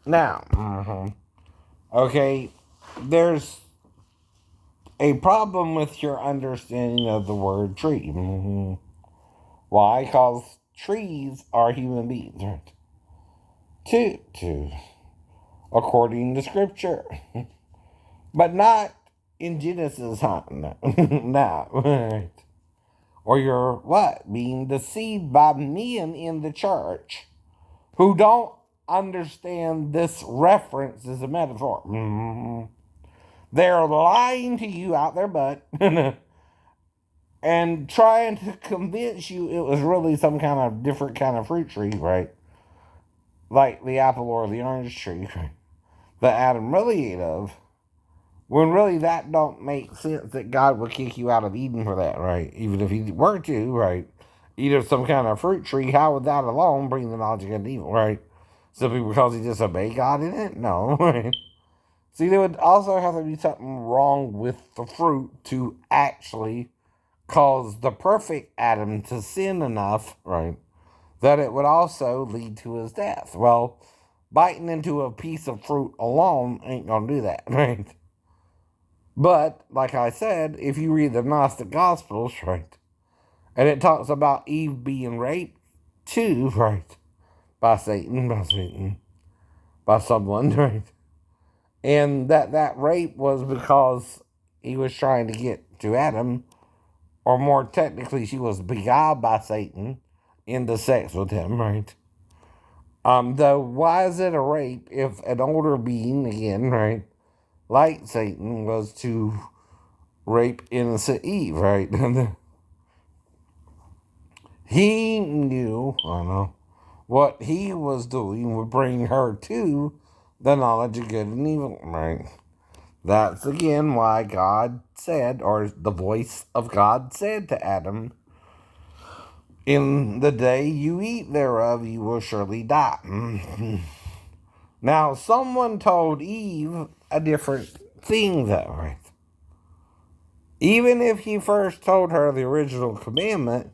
Now, okay, there's a problem with your understanding of the word tree. Why? Because trees are human beings, right? Two, according to scripture. But not in Genesis, huh? No, no, right? Or you're what? Being deceived by men in the church who don't understand this reference as a metaphor. They're lying to you out their butt and trying to convince you it was really some kind of different kind of fruit tree, right? Like the apple or the orange tree, right? That Adam really ate of. When really that don't make sense that God would kick you out of Eden for that, right? Even if he were to, right? Eat of some kind of fruit tree, how would that alone bring the knowledge of good and evil, right? Simply because he disobeyed God in it? No, right? See, there would also have to be something wrong with the fruit to actually cause the perfect Adam to sin enough, right? That it would also lead to his death. Well, biting into a piece of fruit alone ain't gonna do that, right? But, like I said, if you read the Gnostic Gospels, right, and it talks about Eve being raped too, right, by Satan, by someone, right, and that rape was because he was trying to get to Adam, or more technically, she was beguiled by Satan into sex with him, right? Though, why is it a rape if an older being, again, right, like Satan, was to rape innocent Eve, right? He knew, I don't know, what he was doing would bring her to the knowledge of good and evil, right? That's again why God said, or the voice of God said to Adam, in the day you eat thereof, you will surely die. Now, someone told Eve a different thing, though, right? Even if he first told her the original commandment,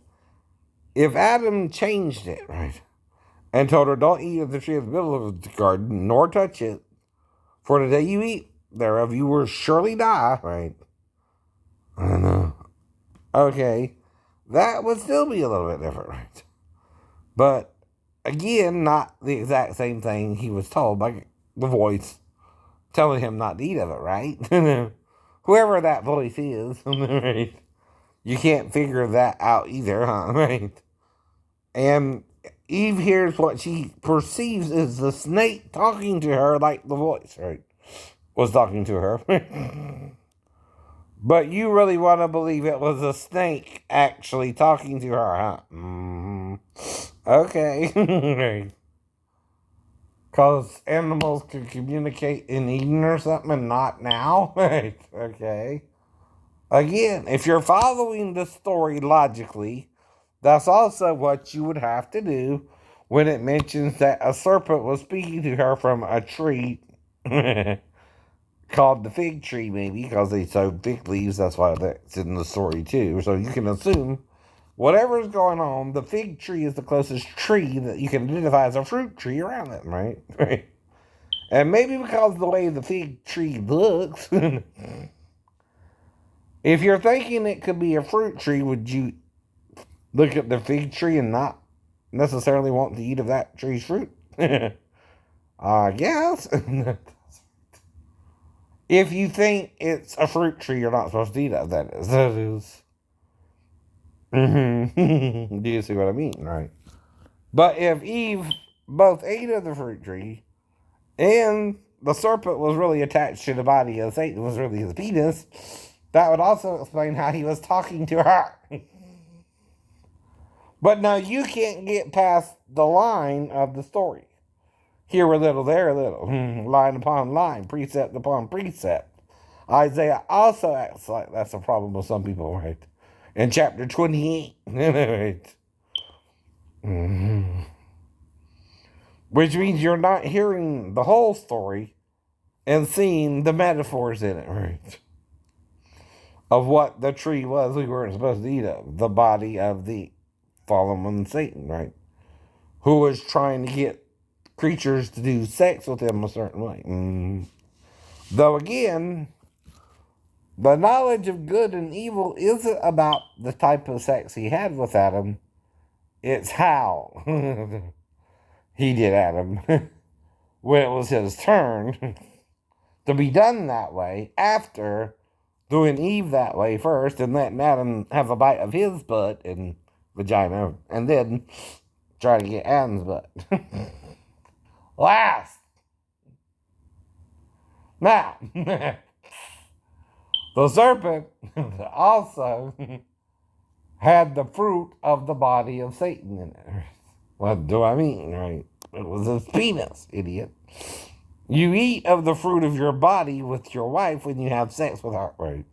if Adam changed it, right, and told her, don't eat of the tree of the middle of the garden, nor touch it, for the day you eat thereof, you will surely die, right? I don't know. Okay, that would still be a little bit different, right? But again, not the exact same thing he was told by the voice telling him not to eat of it, right? Whoever that voice is, right? You can't figure that out either, huh? Right? And Eve hears what she perceives is the snake talking to her like the voice, right? Was talking to her. But you really want to believe it was a snake actually talking to her, huh? Okay. Because animals can communicate in Eden or something and not now? Right. Okay. Again, if you're following the story logically, that's also what you would have to do when it mentions that a serpent was speaking to her from a tree called the fig tree, maybe, because they sowed fig leaves. That's why that's in the story, too. So you can assume whatever's going on, the fig tree is the closest tree that you can identify as a fruit tree around it, right? Right. And maybe because of the way the fig tree looks, if you're thinking it could be a fruit tree, would you look at the fig tree and not necessarily want to eat of that tree's fruit? I guess. If you think it's a fruit tree, you're not supposed to eat of that. That is. Do you see what I mean? Right. But if Eve both ate of the fruit tree and the serpent was really attached to the body of Satan, was really his penis, that would also explain how he was talking to her. But now you can't get past the line of the story. Here a little, there a little, line upon line, precept upon precept. Isaiah also acts like that's a problem with some people, right? In chapter 28, right? Which means you're not hearing the whole story and seeing the metaphors in it, right? Of what the tree was we weren't supposed to eat of. The body of the fallen one, Satan, right? Who was trying to get creatures to do sex with him a certain way. Though again, the knowledge of good and evil isn't about the type of sex he had with Adam. It's how he did Adam when it was his turn to be done that way after doing Eve that way first and letting Adam have a bite of his butt and vagina and then try to get Adam's butt. Last. Now, the serpent also had the fruit of the body of Satan in it. What do I mean, right? It was his penis, idiot. You eat of the fruit of your body with your wife when you have sex with her, right?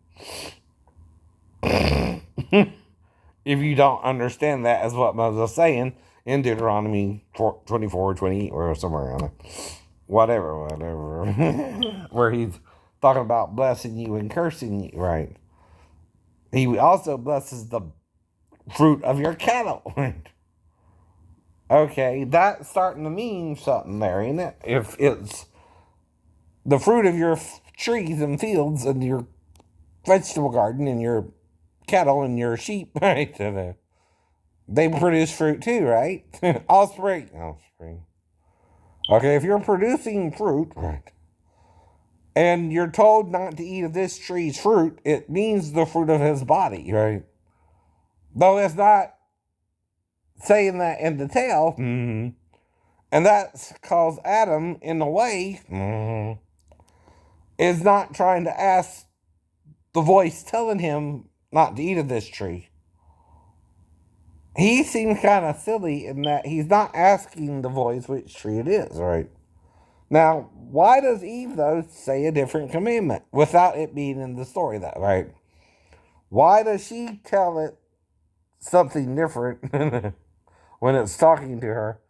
If you don't understand that, as what Moses is saying in Deuteronomy 24:28 or somewhere around there. Whatever. Where he's talking about blessing you and cursing you, right? He also blesses the fruit of your cattle, right? Okay, that's starting to mean something there, ain't it? If it's the fruit of your trees and fields and your vegetable garden and your cattle and your sheep, right? They produce fruit too, right? Offspring. Okay, if you're producing fruit, right, and you're told not to eat of this tree's fruit, it means the fruit of his body, right? Though it's not saying that in detail, and that's because Adam, in a way, is not trying to ask the voice telling him not to eat of this tree. He seems kind of silly in that he's not asking the voice which tree it is, right? Now, why does Eve, though, say a different commandment without it being in the story, though, right? Why does she tell it something different when it's talking to her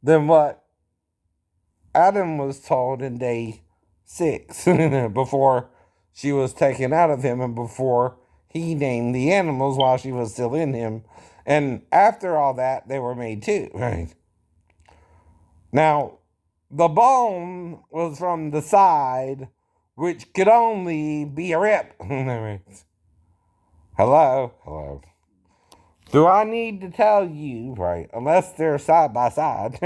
than what Adam was told in day 6 before she was taken out of him and before he named the animals while she was still in him? And after all that, they were made too, right? Now, the bone was from the side, which could only be a rib. Hello. Do I need to tell you, right, unless they're side by side,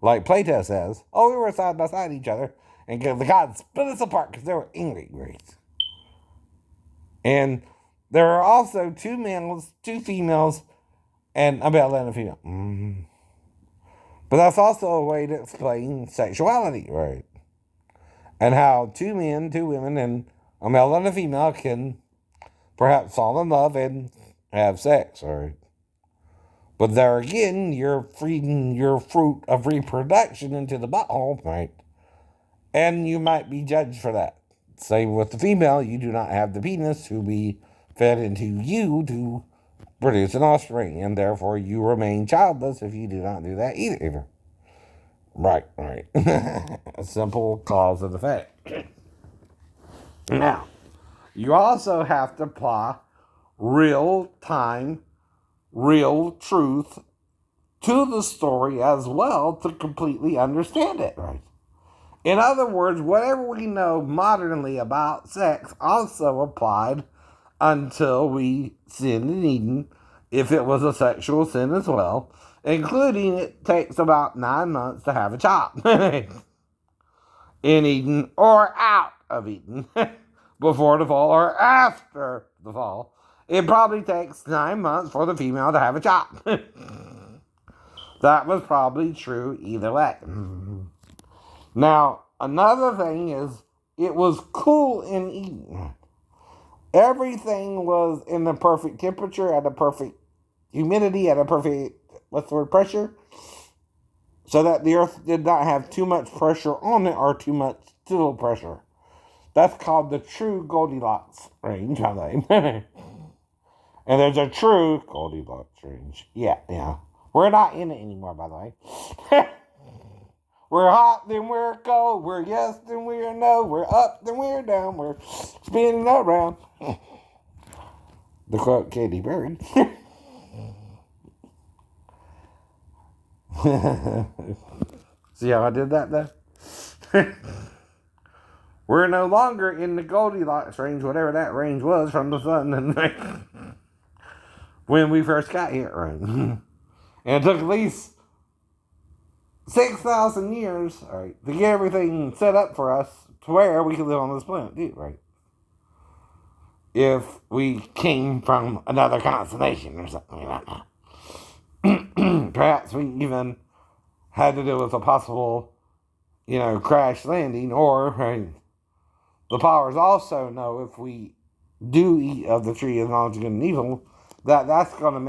like Plato says, we were side by side each other, and the gods split us apart because they were angry, right? And there are also 2 males, 2 females, and a male and a female. But that's also a way to explain sexuality, right? And how 2 men, 2 women, and a male and a female can perhaps fall in love and have sex, right? But there again, you're feeding your fruit of reproduction into the butthole, right? And you might be judged for that. Same with the female, you do not have the penis to be fed into you to produce an offspring, and therefore you remain childless if you do not do that either. Right. A simple cause and effect. Now, you also have to apply real time, real truth to the story as well to completely understand it, right? In other words, whatever we know modernly about sex also applied until we sinned in Eden, if it was a sexual sin as well, including it takes about 9 months to have a child in Eden or out of Eden before the fall or after the fall. It probably takes 9 months for the female to have a child. That was probably true either way. Now, another thing is, it was cool in Eden. Everything was in the perfect temperature, at a perfect humidity, at a perfect, pressure, so that the earth did not have too much pressure on it or too much still pressure. That's called the true Goldilocks range, I think. And there's a true Goldilocks range. Yeah. We're not in it anymore, by the way. We're hot, then we're cold. We're yes, then we're no. We're up, then we're down. We're spinning around. The quote Katy Perry. See how I did that though? We're no longer in the Goldilocks range, whatever that range was from the sun, and when we first got here, right? And it took at least 6,000 years, right, to get everything set up for us to where we could live on this planet, dude, right? If we came from another constellation or something like that. Perhaps we even had to deal with a possible, crash landing, or, right, the powers also know if we do eat of the tree of knowledge of good and evil, that's going to